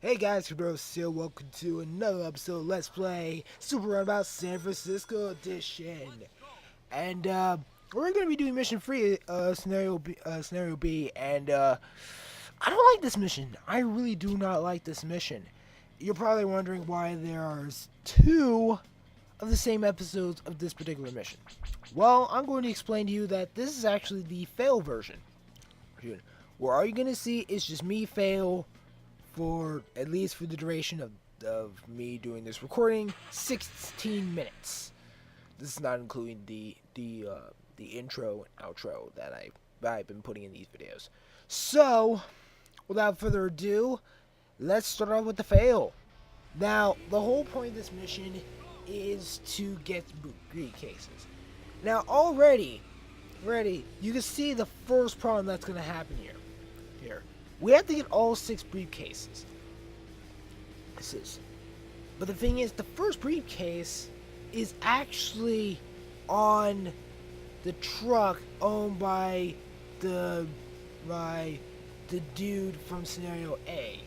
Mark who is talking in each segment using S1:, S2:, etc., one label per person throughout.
S1: Hey guys, COMPUTEROSIS here. Welcome to another episode of Let's Play Super Runabout San Francisco Edition. And we're going to be doing mission 3, scenario B. And I don't like this mission. I really do not like this mission. You're probably wondering why there are two of the same episodes of this particular mission. Well, I'm going to explain to you that this is actually the fail version. Where all you're going to see is just me fail for at least for the duration of me doing this recording, 16 minutes. This is not including the intro and outro that I've been putting in these videos. So, without further ado, let's start off with the fail. Now, the whole point of this mission is to get briefcases. Now, already, you can see the first problem that's going to happen here. We have to get all 6 briefcases. But the thing is, the first briefcase is actually on the truck owned by the dude from scenario A.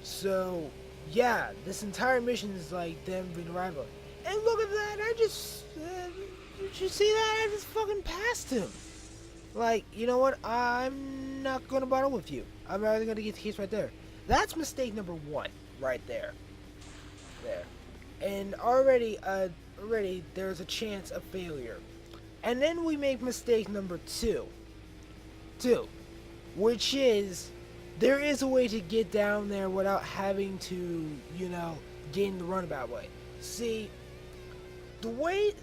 S1: So, yeah, this entire mission is like them being arrival. And look at that! Did you see that? I just fucking passed him. Like, you know what? I'm not gonna bother with you. I'm rather gonna get the case right there. That's mistake number 1, right there. And already there's a chance of failure. And then we make mistake number 2, which is there is a way to get down there without having to, get in the runabout way. See, the way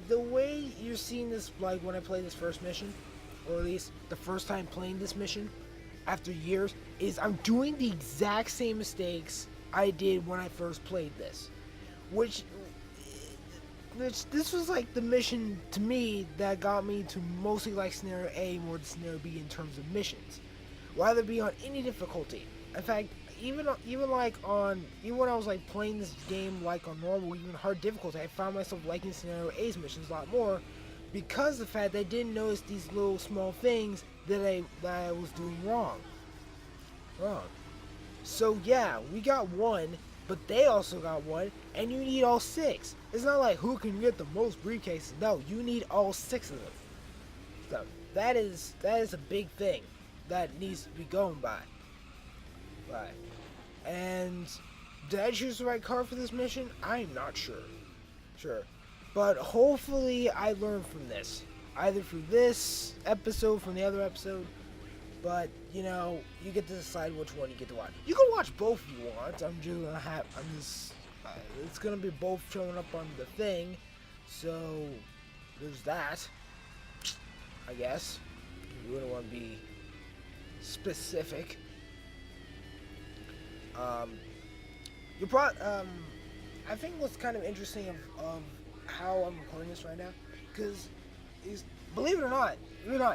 S1: you're seeing this, like when I play this first mission, or at least the first time playing this mission after years, is I'm doing the exact same mistakes I did when I first played this, which this was like the mission to me that got me to mostly like scenario A more than scenario B in terms of missions, whether it be on any difficulty. In fact, even when I was like playing this game like on normal, even hard difficulty, I found myself liking scenario A's missions a lot more, because of the fact that I didn't notice these little small things that I was doing wrong. So yeah, we got 1, but they also got 1, and you need all 6. It's not like who can get the most briefcases. No, you need all 6 of them. So that is a big thing that needs to be going by. Right. And did I choose the right card for this mission? I'm not sure. But hopefully I learned from this, either through this episode, from the other episode. But you get to decide which one you get to watch. You can watch both if you want. It's gonna be both showing up on the thing. So there's that. I guess you wouldn't want to be specific. I think what's kind of interesting of how I'm recording this right now, because believe it or not,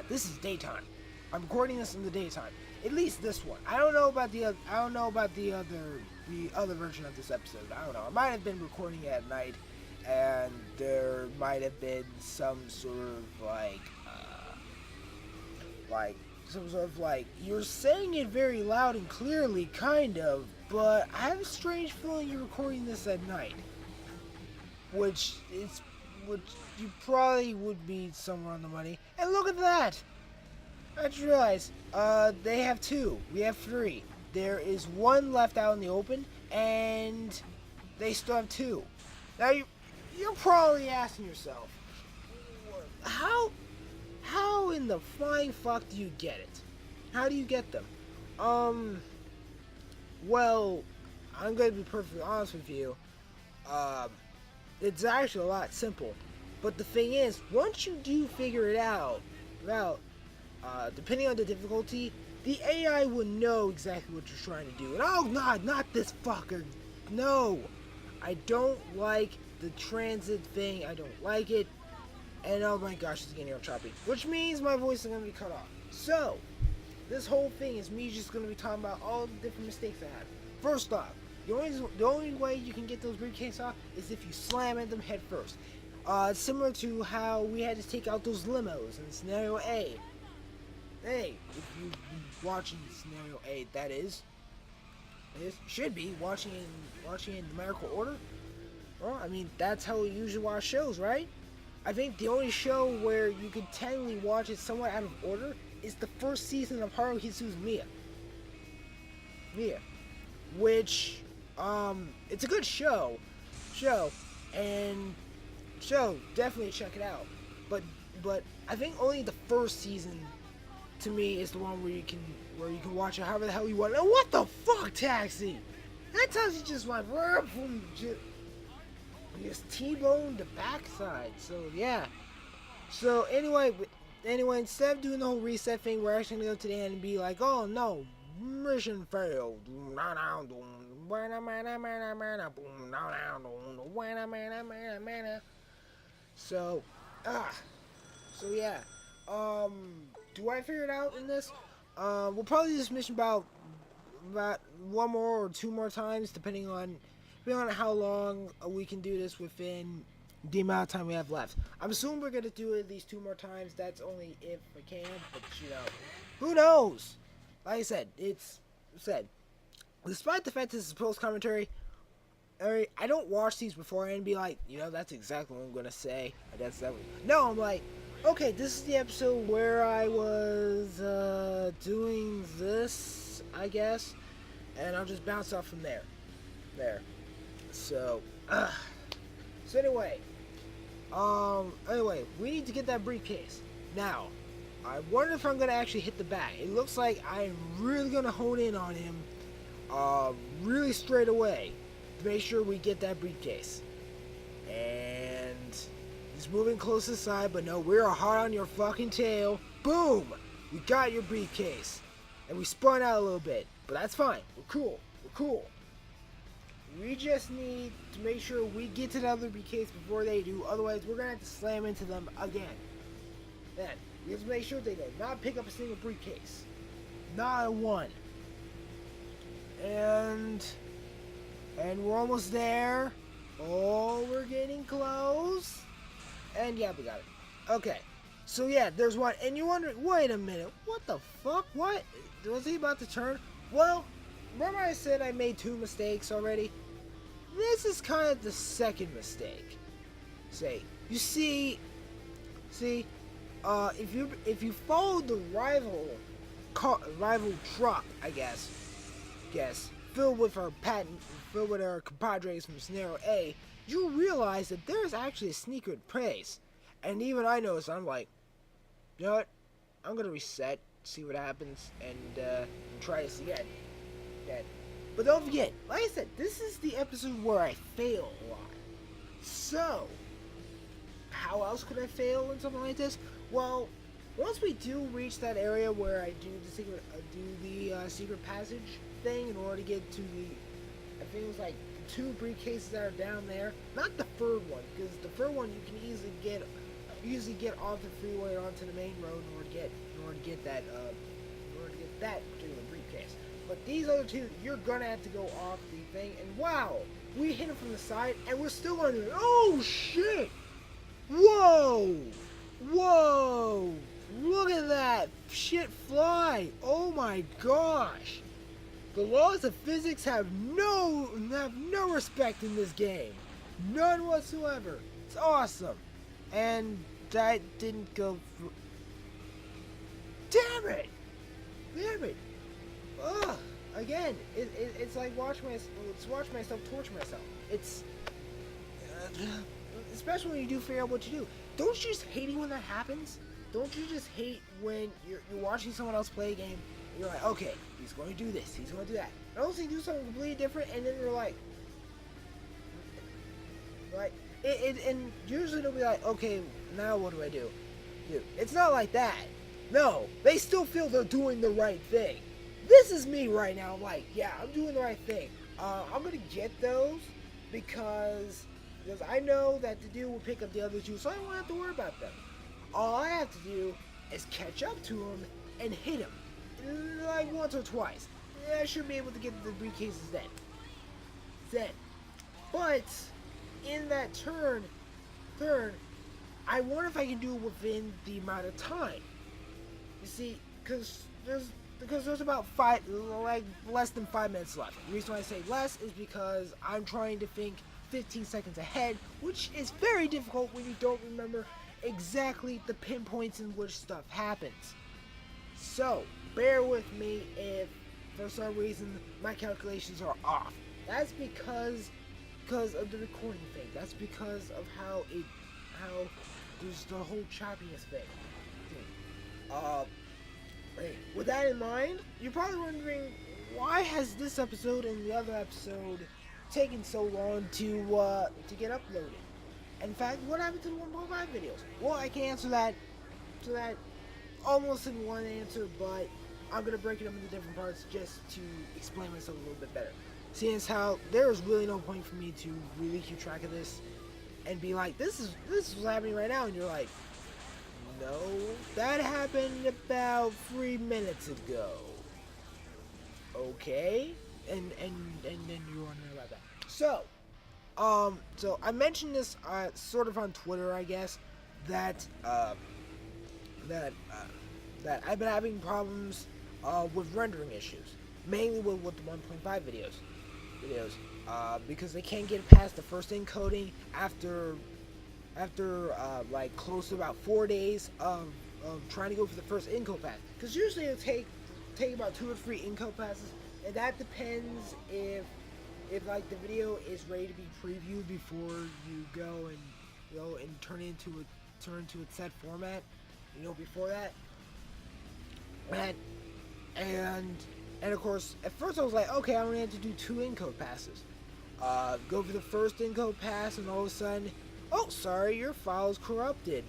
S1: this is daytime. I'm recording this in the daytime. At least this one. I don't know about the other version of this episode. I don't know. I might have been recording it at night, and there might have been some sort of you're saying it very loud and clearly, kind of, but I have a strange feeling you're recording this at night. Which you probably would be somewhere on the money. And look at that! I just realized, they have 2. We have 3. There is 1 left out in the open, and they still have 2. Now you're probably asking yourself, how in the flying fuck do you get it? How do you get them? Well, I'm gonna be perfectly honest with you. It's actually a lot simple, but the thing is, once you do figure it out, depending on the difficulty, the AI will know exactly what you're trying to do. And oh god, not this fucker. No, I don't like the transit thing. I don't like it. And oh my gosh, it's getting all choppy, which means my voice is gonna be cut off. So this whole thing is me just gonna be talking about all the different mistakes I had. First off, the only way you can get those briefcases off is if you slam at them head first. Similar to how we had to take out those limos in scenario A. Hey, if you've been watching scenario A, that is, It should be watching in numerical order. Well, I mean, that's how we usually watch shows, right? I think the only show where you can technically watch it somewhat out of order is the first season of Haruhisu's Mia, which it's a good and definitely check it out. But I think only the first season to me is the one where you can watch it however the hell you want. And what the fuck, Taxi? That taxi just went just T-boned the backside. So yeah. So anyway, instead of doing the whole reset thing, we're actually gonna go to the end and be like, oh no, mission failed. So, so yeah. Do I figure it out in this? We'll probably do this mission about one more or two more times, depending on how long we can do this within the amount of time we have left. I'm assuming we're gonna do it at least two more times. That's only if I can, but who knows? Like I said, despite the fact this is post commentary, I don't watch these before and be like, that's exactly what I'm gonna say. No, I'm like, okay, this is the episode where I was doing this, I guess, and I'll just bounce off from there. So anyway, we need to get that briefcase. Now, I wonder if I'm gonna actually hit the bag. It looks like I'm really gonna hone in on him, really straight away to make sure we get that briefcase. And he's moving close to the side, but no, we're hot on your fucking tail. Boom! We got your briefcase, and we spun out a little bit, but that's fine. We're cool. We just need to make sure we get to the other briefcase before they do. Otherwise, we're gonna have to slam into them again. Then we have to make sure they do not pick up a single briefcase, not a one. And we're almost there. Oh, we're getting close. And yeah, we got it. Okay. So yeah, there's one. And you're wondering, wait a minute, what the fuck? What? Was he about to turn? Well, remember I said I made 2 mistakes already? This is kind of the second mistake. You see, if you follow the rival truck, I guess, filled with our compadres from scenario A, you realize that there's actually a sneaker in place. And even I noticed, I'm like, you know what? I'm gonna reset, see what happens, and try this again. But don't forget, like I said, this is the episode where I fail a lot. So, how else could I fail in something like this? Well, once we do reach that area where I do the secret passage thing in order to get to I think it was like 2 briefcases that are down there. Not the third one, because the third one you can easily get off the freeway or onto the main road in order to get that particular briefcase. But these other 2, you're gonna have to go off the thing. And wow, we hit it from the side, and we're still gonna do it. Oh shit! Whoa! Look at that shit fly! Oh my gosh! The laws of physics have no respect in this game. None whatsoever. It's awesome. And that didn't go through. Damn it! Ugh. Again, it's like watch myself torture myself. It's especially when you do figure out what to do. Don't you just hate it when that happens? Don't you just hate when you're watching someone else play a game and you're like, okay, he's going to do this, he's going to do that. And also you do something completely different, and then you're like, and usually they'll be like, okay, now what do I do? Dude, it's not like that. No, they still feel they're doing the right thing. This is me right now. I'm like, yeah, I'm doing the right thing. I'm gonna get those because I know that the dude will pick up the other 2, so I don't have to worry about them. All I have to do is catch up to him and hit him, like once or twice. I should be able to get the briefcases then. But in that turn, I wonder if I can do it within the amount of time. You see, because because there's about less than 5 minutes left. The reason why I say less is because I'm trying to think 15 seconds ahead, which is very difficult when you don't remember exactly the pinpoints in which stuff happens. So, bear with me if for some reason my calculations are off. That's because of the recording thing. That's because of how there's the whole choppiness thing. With that in mind, you're probably wondering, why has this episode and the other episode taken so long to get uploaded? In fact, what happened to the 1.5 videos? Well, I can answer that almost in one answer, but I'm gonna break it up into different parts just to explain myself a little bit better. Seeing as how there is really no point for me to really keep track of this and be like, this is what's happening right now, and you're like, no, that happened about 3 minutes ago. Okay, and then you're wondering about that. So I mentioned this sort of on Twitter, I guess, that I've been having problems with rendering issues, mainly with the 1.5 videos, because they can't get past the first encoding after like close to about 4 days of trying to go for the first encode pass. Because usually it'll take about 2 or 3 encode passes, and that depends if like the video is ready to be previewed before you go and turn into its set format. Before that, and of course, at first I was like, okay, I'm gonna have to do 2 encode passes. Go for the first encode pass, and all of a sudden, oh, sorry, your file is corrupted.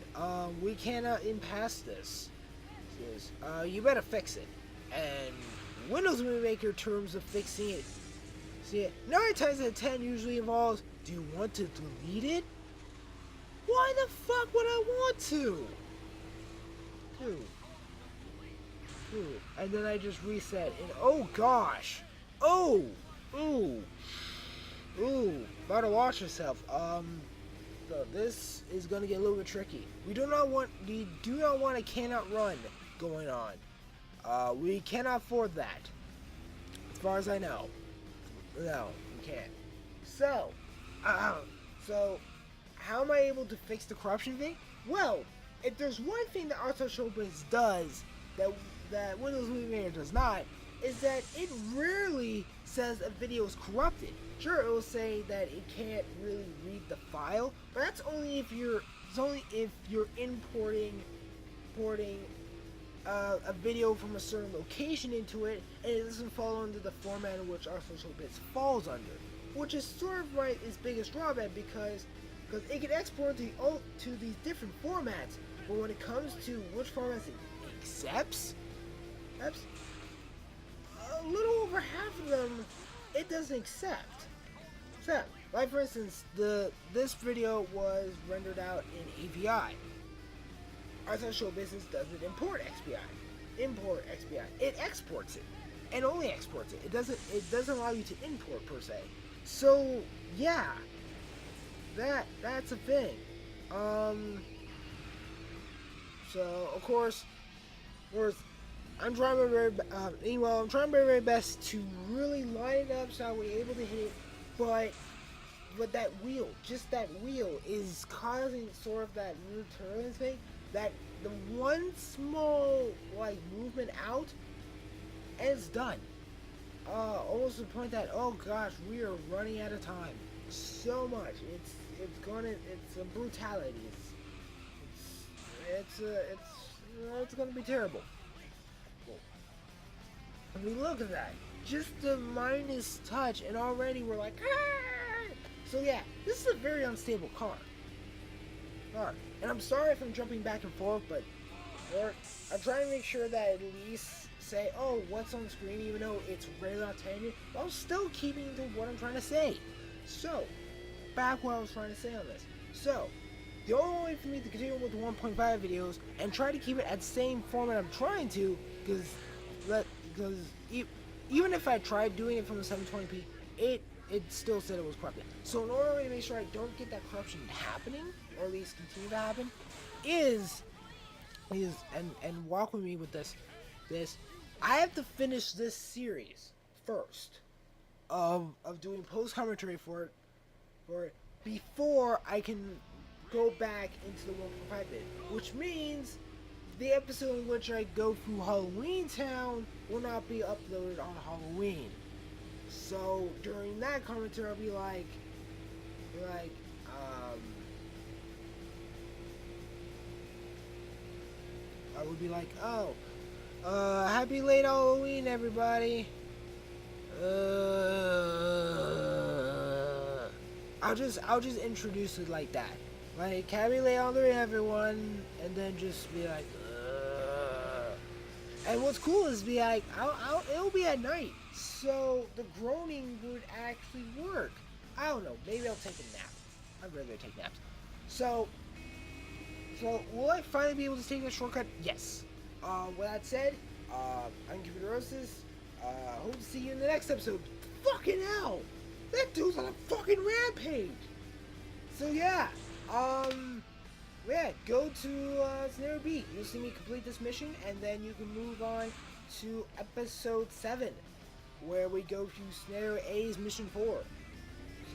S1: We cannot impasse this. You better fix it. And Windows will make your terms of fixing it. See, 9 times out of 10 usually involves, do you want to delete it? Why the fuck would I want to? Dude. And then I just reset, and oh gosh. Better watch yourself. So this is gonna get a little bit tricky. We do not want a cannot run going on. We cannot afford that. As far as I know. No, we can't. So how am I able to fix the corruption thing? Well, if there's one thing that Arthur Showbiz does that Windows Movie Maker does not, is that it rarely says a video is corrupted. Sure, it will say that it can't really read the file, but that's only if you're importing a video from a certain location into it, and it doesn't fall under the format in which our social bits falls under, which is sort of its biggest drawback, because it can export to these different formats, but when it comes to which formats it accepts, a little over half of them it doesn't accept. Like for instance, this video was rendered out in AVI. Arthur Show Business doesn't import XPI. It exports it, and only exports it. It doesn't allow you to import per se. So yeah, that's a thing. So of course, I'm trying my very best to really line it up so we're able to hit it, but that wheel is causing sort of that new turn thing, that the one small movement out, and it's done. Almost to the point that, oh gosh, we are running out of time. So much. It's a brutality. It's gonna be terrible. I mean, look at that. Just the minus touch, and already we're like, ah! So yeah, this is a very unstable car. And I'm sorry if I'm jumping back and forth, but I'm trying to make sure that at least say, oh, what's on screen, even though it's rarely on tangent, while still keeping to what I'm trying to say. So, back what I was trying to say on this. So, the only way for me to continue with the 1.5 videos and try to keep it at the same format I'm trying to, because even if I tried doing it from the 720p, it still said it was corrupted. So in order to make sure I don't get that corruption happening, or at least continue to happen, and walk with me with this, I have to finish this series first of doing post commentary for it before I can go back into the 1.5 bit, which means the episode in which I go through Halloween Town will not be uploaded on Halloween. So during that commentary, I'll be like, I would be like, oh, happy late Halloween, everybody. I'll just introduce it like that. Like, happy late Halloween, everyone, and then just be like, And what's cool is be like, it'll be at night, so the groaning would actually work. I don't know, maybe I'll take a nap. I'd rather take naps. So will I finally be able to take a shortcut? Yes. With that said, I'm COMPUTEROSIS. Hope to see you in the next episode. Fucking hell! That dude's on a fucking rampage! So yeah, go to Scenario B. You'll see me complete this mission, and then you can move on to episode 7, where we go to Scenario A's mission 4.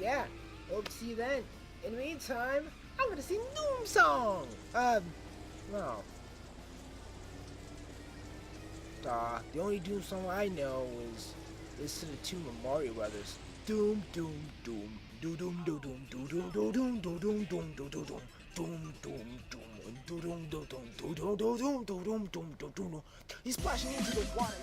S1: Yeah, hope to see you then. In the meantime, I'm gonna sing Doom Song! No. The only Doom song I know is to the tune of Mario Brothers. Doom, doom, doom, doom, doom, doom, doom, doom, doom, doom, doom, doom, doom, doom, doom, doom. Doom, doom, doom, doom, doom, doom, doom, doom, doom, doom, doom, doom, doom, doom. He's splashing into the water.